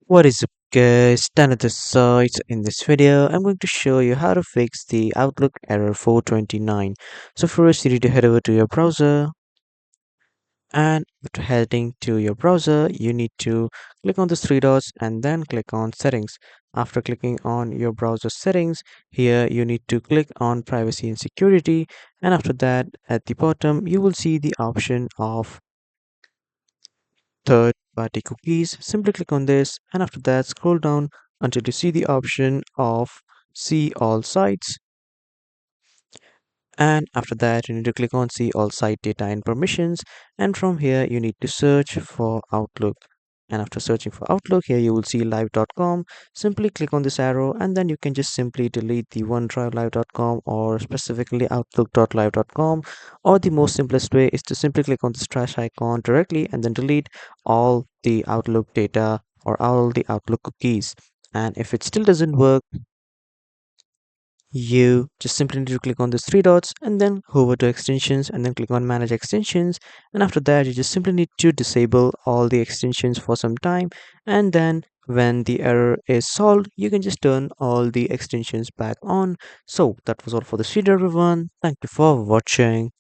What is up guys, Dan at the site. In this video, I'm going to show you how to fix the Outlook error 429. So first you need to head over to your browser, and after heading to your browser, you need to click on the three dots and then click on settings. After clicking on your browser settings, here you need to click on privacy and security, and after that at the bottom you will see the option of third party cookies. Simply click on this and after that scroll down until you see the option of see all sites, and after that you need to click on see all site data and permissions, and from here you need to search for Outlook. And after searching for Outlook, here you will see live.com. Simply click on this arrow and then you can just simply delete the OneDrive live.com or specifically outlook.live.com, or the most simplest way is to simply click on this trash icon directly and then delete all the Outlook data or all the Outlook cookies. And if it still doesn't work, you just simply need to click on these three dots and then hover to extensions and then click on manage extensions, and after that you just simply need to disable all the extensions for some time, and then when the error is solved you can just turn all the extensions back on. So that was all for this video everyone. Thank you for watching.